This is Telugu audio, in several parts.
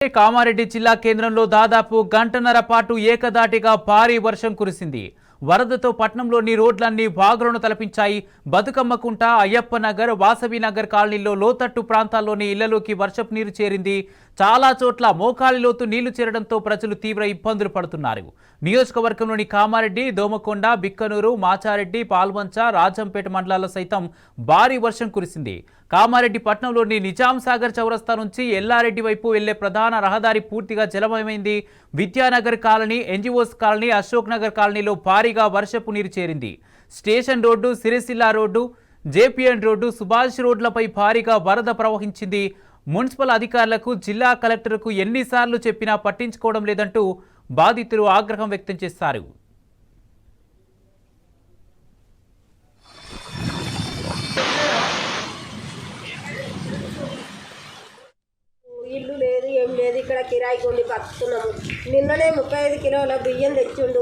కామారెడ్డి జిల్లా కేంద్రంలో దాదాపు గంటన్నర పాటు ఏకదాటిగా భారీ వర్షం కురిసింది. వరదతో పట్టణంలోని రోడ్లన్నీ వాగులను తలపించాయి. బతుకమ్మకుంట, అయ్యప్ప నగర్, వాసవి నగర్ కాలనీల్లో లోతట్టు ప్రాంతాల్లోని ఇళ్లలోకి వర్షపు నీరు చేరింది. చాలా చోట్ల మోకాలి లోతు నీళ్లు చేరడంతో ప్రజలు తీవ్ర ఇబ్బందులు పడుతున్నారు. నియోజకవర్గంలోని కామారెడ్డి, దోమకొండ, బిక్కనూరు, మాచారెడ్డి, పాల్వంచ, రాజంపేట మండలాల్లో సైతం భారీ వర్షం కురిసింది. కామారెడ్డి పట్టణంలోని నిజాం సాగర్ చౌరస్తా నుంచి ఎల్లారెడ్డి వైపు వెళ్లే ప్రధాన రహదారి పూర్తిగా జలమయమైంది. Vidyanagar colony, NGOs colony, Ashok Nagar కాలనీలో భారీగా వర్షపు నీరు చేరింది. Station road, Sircilla road, JPN road, Subhash రోడ్లపై భారీగా వరద ప్రవహించింది. మున్సిపల్ అధికారులకు, జిల్లా కలెక్టర్కు ఎన్నిసార్లు చెప్పినా పట్టించుకోవడం లేదంటూ బాధితులు ఆగ్రహం వ్యక్తం చేశారు. ఇల్లు లేదు, ఏం లేదు. ఇక్కడ కిరాయి కొన్ని బతుకుతున్నాము. నిన్ననే 35 కిలోల బియ్యం తెచ్చిండు.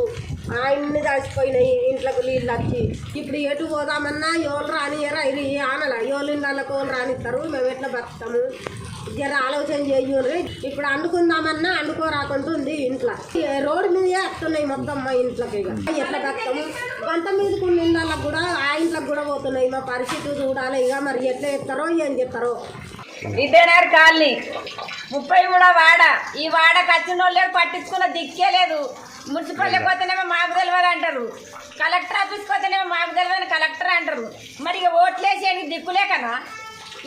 ఆయన్ని దాచిపోయినాయి ఇంట్లోకి నీళ్ళు వచ్చి. ఇప్పుడు ఎటు పోదామన్నా ఎవరు రానియరా, ఇది ఆనల ఎవరు ఇళ్ళకు వాళ్ళు రానిస్తారు. మేము ఎట్లా బతుకుతాము? జర ఆలోచన చెయ్యండి. ఇప్పుడు అండుకుందామన్నా అండుకోరాకుంటుంది. ఇంట్లో రోడ్డు మీదే వస్తున్నాయి మొత్తం మా ఇంట్లోకి. ఇక ఎట్లా బతుకుతాము? గంట మీదకు ఇళ్ళకు కూడా ఆ ఇంట్లోకి కూడా పోతున్నాయి. మా పరిస్థితి చూడాలి. ఇక మరి ఎట్లా చెప్తారో ఏం చెప్తారో. విద్యానగర్ కాలనీ 33 వాడ. ఈ వాడకు వచ్చిన వాళ్ళు పట్టించుకున్న దిక్కే లేదు. మున్సిపల్ పోతేనేమో మాకు తెలియదు అంటారు, కలెక్టర్ ఆఫీస్కి పోతేనేమో మాకు తెలియదు కలెక్టర్ అంటారు. మరి ఇక ఓట్లేసేది దిక్కులే కదా.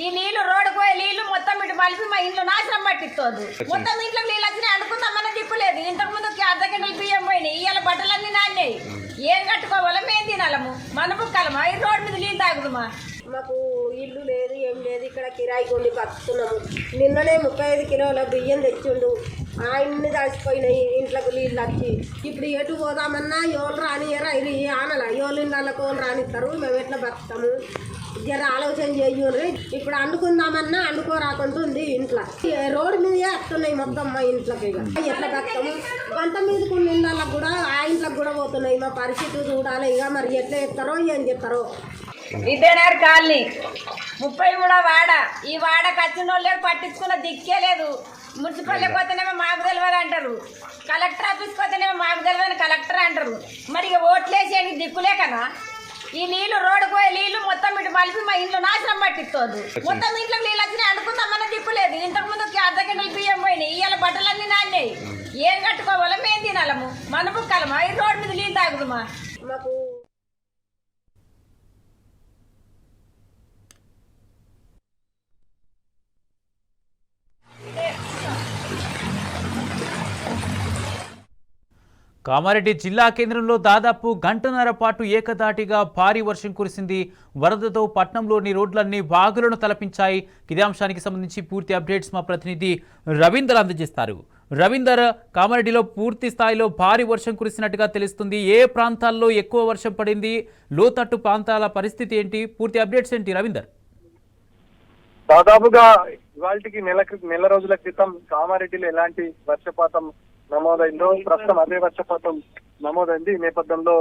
ఈ నీళ్లు రోడ్డుకు పోయే నీళ్లు మొత్తం ఇటు మలిపి మా ఇంట్లో నాశనం పట్టిస్తుంది. మొత్తం ఇంట్లో నీళ్ళు వచ్చినాయి, అనుకుందామన్న దిక్కు లేదు. ఇంతకుముందు అర్ధ గంటలు బియ్యం పోయినాయి. ఇవాళ బట్టలన్నీ నాన్నాయి. ఏం కట్టుకోవాలో మేము తినాలము, మన బుక్కలమా ఈ రోడ్డు మీద నీళ్ళు తాగుదమా? మాకు ఇల్లు లేదు, ఏం లేదు. ఇక్కడ కిరాయి కొన్ని బతుకుతున్నాము. నిన్ననే 35 కిలోల బియ్యం తెచ్చిండు. ఆయన్ని దాచిపోయినాయి ఇంట్లోకి నీళ్ళు వచ్చి. ఇప్పుడు ఎటు పోదామన్నా ఎవరు రానియరా, ఇది ఆనల ఎవరు ఇళ్ళకు వాళ్ళు రానిస్తారు. మేము ఎట్లా బతుకుతాము? జర ఆలోచన చెయ్యండి. ఇప్పుడు అండుకుందామన్నా అండుకోరాకుంటుంది. ఇంట్లో రోడ్డు మీదే వస్తున్నాయి మొత్తం మా ఇంట్లోకి. ఇక ఎట్లా బతుకుతాము? గంట మీదకు ఇళ్ళకు కూడా ఆ ఇంట్లోకి కూడా పోతున్నాయి. మా పరిస్థితి చూడాలి. ఇక మరి ఎట్లా చెప్తారో ఏం చెప్తారో. విద్యానగర్ కాలనీ 33 వాడ. ఈ వాడకు వచ్చిన వాళ్ళు పట్టించుకున్న దిక్కే లేదు. మున్సిపల్ పోతేనేమో మాకు తెలియదు అంటారు, కలెక్టర్ ఆఫీస్కి పోతేనేమో మాకు తెలియదు కలెక్టర్ అంటారు. మరి ఇక ఓట్లేసేది దిక్కులే కదా. ఈ నీళ్లు రోడ్డుకు పోయే నీళ్లు మొత్తం ఇటు మలిపి మా ఇంట్లో నాశనం పట్టిస్తుంది. మొత్తం ఇంట్లో నీళ్ళు వచ్చినాయి, అనుకుందామన్న దిక్కు లేదు. ఇంతకుముందు అర్ధ గంటలు బియ్యం పోయినాయి. ఇవాళ బట్టలన్నీ నాన్నాయి. ఏం కట్టుకోవాలో మేము తినాలము, మన బుక్కలమా ఈ రోడ్డు మీద నీళ్ళు తాగుదమా? మాకు కామారెడ్డి జిల్లా కేంద్రంలో దాదాపు గంటన్నర పాటు ఏకదాటిగా భారీ వర్షం కురిసింది. వరదతో పట్టణంలోని రోడ్లన్నీ వాగులను తలపించాయి. ఇదే అంశానికి సంబంధించి పూర్తి అప్డేట్స్ మా ప్రతినిధి రవీందర్ అందజేస్తారు. రవీందర్, కామారెడ్డిలో పూర్తి స్థాయిలో భారీ వర్షం కురిసినట్టుగా తెలుస్తుంది. ఏ ప్రాంతాల్లో ఎక్కువ వర్షం పడింది? లోతట్టు ప్రాంతాల పరిస్థితి ఏంటి? పూర్తి అప్డేట్స్ ఏంటి రవీందర్? దాదాపుగా ఇవాళకి నెల రోజుల క్రితం కామారెడ్డిలో ఎలాంటి వర్షపాతం నమోదైందో ప్రస్తుతం అదే వర్షపాతం నమోదైంది. ఈ నేపథ్యంలో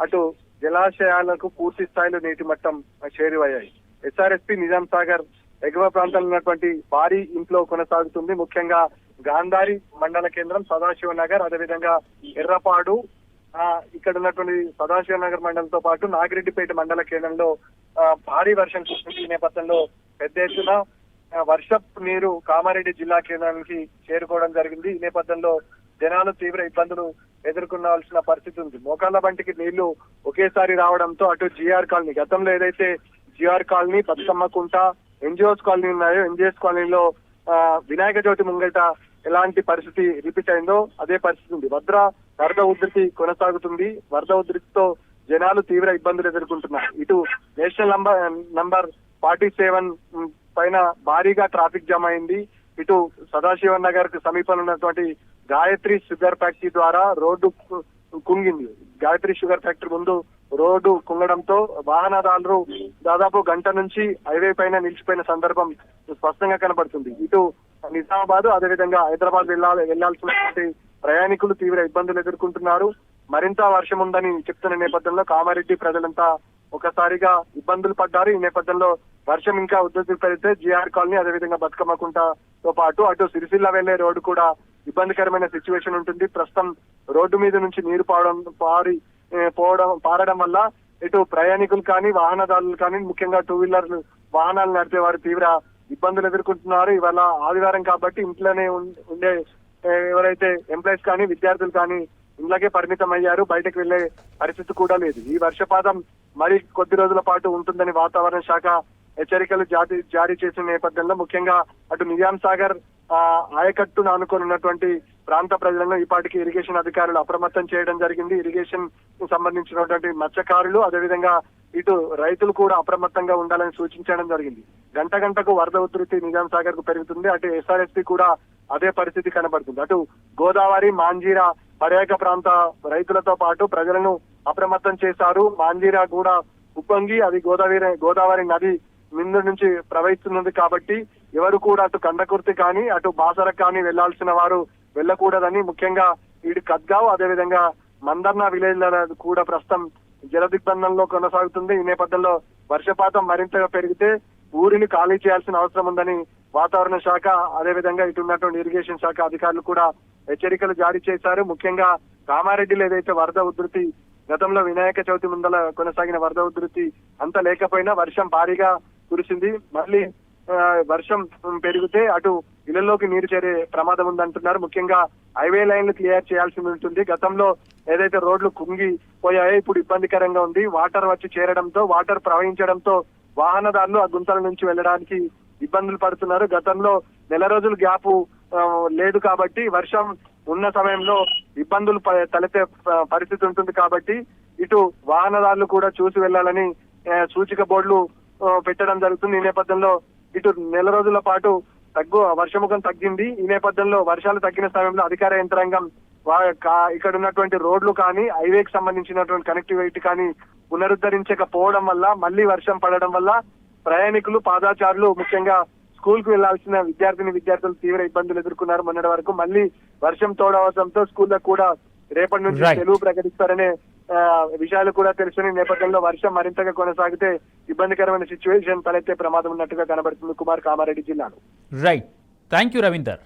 అటు జలాశయాలకు పూర్తి స్థాయిలో నీటి మట్టం చేరువయ్యాయి. ఎస్ఆర్ఎస్పీ నిజాం సాగర్ ఎగువ ప్రాంతంలో ఉన్నటువంటి భారీ ఇంట్లో కొనసాగుతుంది. ముఖ్యంగా గాంధారి మండల కేంద్రం, సదాశివ నగర్, అదేవిధంగా ఎర్రపాడు, ఇక్కడ ఉన్నటువంటి సదాశివ నగర్ మండలంతో పాటు నాగిరెడ్డిపేట మండల కేంద్రంలో భారీ వర్షం కురిసింది. ఈ నేపథ్యంలో పెద్ద ఎత్తున వర్షపు నీరు కామారెడ్డి జిల్లా కేంద్రానికి చేరుకోవడం జరిగింది. ఈ నేపథ్యంలో జనాలు తీవ్ర ఇబ్బందులు ఎదుర్కొనాల్సిన పరిస్థితి ఉంది. మోకాళ్ళ బంటికి నీళ్లు ఒకేసారి రావడంతో అటు జిఆర్ కాలనీ, గతంలో ఏదైతే జిఆర్ కాలనీ, బతుకమ్మకుంట, ఎన్జిఓస్ కాలనీ ఉన్నాయో, ఎన్జిఓస్ కాలనీలో వినాయక చవితి ముంగట ఎలాంటి పరిస్థితి రిపీట్ అయిందో అదే పరిస్థితి ఉంది. వరద ఉధృతి కొనసాగుతుంది. వరద ఉధృతితో జనాలు తీవ్ర ఇబ్బందులు ఎదుర్కొంటున్నారు. ఇటు నేషనల్ నంబర్ 47 పైన భారీగా ట్రాఫిక్ జామ్ అయింది. ఇటు సదాశివ నగర్ కు సమీపంలో ఉన్నటువంటి గాయత్రి షుగర్ ఫ్యాక్టరీ ద్వారా రోడ్డు కుంగింది. గాయత్రి షుగర్ ఫ్యాక్టరీ ముందు రోడ్డు కుంగడంతో వాహనదారులు దాదాపు గంట నుంచి హైవే పైన నిలిచిపోయిన సందర్భం స్పష్టంగా కనబడుతుంది. ఇటు నిజామాబాద్, అదేవిధంగా హైదరాబాద్ వెళ్లాల్సినటువంటి ప్రయాణికులు తీవ్ర ఇబ్బందులు ఎదుర్కొంటున్నారు. మరింత వర్షం ఉందని చెప్తున్న నేపథ్యంలో కామారెడ్డి ప్రజలంతా ఒకసారిగా ఇబ్బందులు పడ్డారు. ఈ నేపథ్యంలో వర్షం ఇంకా ఉధృతి పెరిగితే జిఆర్ కాలనీ అదేవిధంగా బతుకమ్మకుంటతో పాటు అటు సిరిసిల్ల వెళ్లే రోడ్డు కూడా ఇబ్బందికరమైన సిచ్యువేషన్ ఉంటుంది. ప్రస్తుతం రోడ్డు మీద నుంచి నీరు పారడం వల్ల ఇటు ప్రయాణికులు కానీ వాహనదారులు కానీ ముఖ్యంగా టూ వీలర్లు వాహనాలు నడిపే వారు తీవ్ర ఇబ్బందులు ఎదుర్కొంటున్నారు. ఇవాళ ఆదివారం కాబట్టి ఇంట్లోనే ఉండే ఎవరైతే ఎంప్లాయీస్ కానీ విద్యార్థులు కానీ ఇంట్లోకే పరిమితం అయ్యారు. బయటకు వెళ్లే పరిస్థితి కూడా లేదు. ఈ వర్షపాతం మరి కొద్ది రోజుల పాటు ఉంటుందని వాతావరణ శాఖ హెచ్చరికలు జారీ చేసిన నేపథ్యంలో ముఖ్యంగా అటు నిజాం సాగర్ ఆయకట్టును ఆనుకొని ప్రాంత ప్రజలను ఈపాటికి ఇరిగేషన్ అధికారులు అప్రమత్తం చేయడం జరిగింది. ఇరిగేషన్ కు సంబంధించినటువంటి మత్స్యకారులు అదేవిధంగా ఇటు రైతులు కూడా అప్రమత్తంగా ఉండాలని సూచించడం జరిగింది. గంటకు వరద ఉధృతి నిజాం సాగర్ కు పెరుగుతుంది. అటు ఎస్ఆర్ఎస్పీ కూడా అదే పరిస్థితి కనబడుతుంది. అటు గోదావరి మాంజీరా పర్యాక ప్రాంత రైతులతో పాటు ప్రజలను అప్రమత్తం చేశారు. మాంజీరా కూడా ఉప్పొంగి అది గోదావరి నది మిందు నుంచి ప్రవహిస్తున్నది కాబట్టి ఎవరు కూడా అటు కండకుర్తి కానీ అటు బాసర కానీ వెళ్లాల్సిన వారు వెళ్ళకూడదని ముఖ్యంగా ఇటు కద్గావ్ అదేవిధంగా మందర్న విలేజ్ కూడా ప్రస్తుతం జల దిగ్బంధంలో కొనసాగుతుంది. ఈ నేపథ్యంలో వర్షపాతం మరింతగా పెరిగితే ఊరిని ఖాళీ చేయాల్సిన అవసరం ఉందని వాతావరణ శాఖ అదేవిధంగా ఇటు ఉన్నటువంటి ఇరిగేషన్ శాఖ అధికారులు కూడా హెచ్చరికలు జారీ చేశారు. ముఖ్యంగా కామారెడ్డిలో ఏదైతే వరద ఉధృతి గతంలో వినాయక చవితి ముందల కొనసాగిన వరద ఉధృతి అంత లేకపోయినా వర్షం భారీగా కురిసింది. మళ్ళీ వర్షం పెరిగితే అటు ఇళ్లలోకి నీరు చేరే ప్రమాదం ఉందంటున్నారు. ముఖ్యంగా హైవే లైన్లు క్లియర్ చేయాల్సి ఉంటుంది. గతంలో ఏదైతే రోడ్లు కుంగిపోయాయో ఇప్పుడు ఇబ్బందికరంగా ఉంది. వాటర్ వచ్చి చేరడంతో వాటర్ ప్రవహించడంతో వాహనదారులు ఆ గుంతల నుంచి వెళ్ళడానికి ఇబ్బందులు పడుతున్నారు. గతంలో నెల రోజులు గ్యాప్ లేదు కాబట్టి వర్షం ఉన్న సమయంలో ఇబ్బందులు తలెత్తే పరిస్థితి ఉంటుంది కాబట్టి ఇటు వాహనదారులు కూడా చూసి వెళ్లాలని సూచిక బోర్డులు పెట్టడం జరుగుతుంది. ఈ నేపథ్యంలో ఇటు నెల రోజుల పాటు వర్షముఖం తగ్గింది. ఈ నేపథ్యంలో వర్షాలు తగ్గిన సమయంలో అధికార యంత్రాంగం ఇక్కడ ఉన్నటువంటి రోడ్లు కానీ హైవేకి సంబంధించినటువంటి కనెక్టివిటీ కానీ పునరుద్ధరించకపోవడం వల్ల మళ్ళీ వర్షం పడడం వల్ల ప్రయాణికులు పాదాచారులు ముఖ్యంగా స్కూల్ కు వెళ్లాల్సిన విద్యార్థులు తీవ్ర ఇబ్బందులు ఎదుర్కొన్నారు. మొన్నటి వరకు మళ్ళీ వర్షం తోడవడంతో స్కూళ్ళకు కూడా రేపటి నుంచి సెలవు ప్రకటిస్తారనే విషయాలు కూడా తెలిసిన నేపథ్యంలో వర్షం మరింతగా కొనసాగితే ఇబ్బందికరమైన సిచ్యువేషన్ తలెత్తే ప్రమాదం ఉన్నట్టుగా కనబడుతుంది. కుమార్, కామారెడ్డి జిల్లాలో. Right, thank you Ravinder.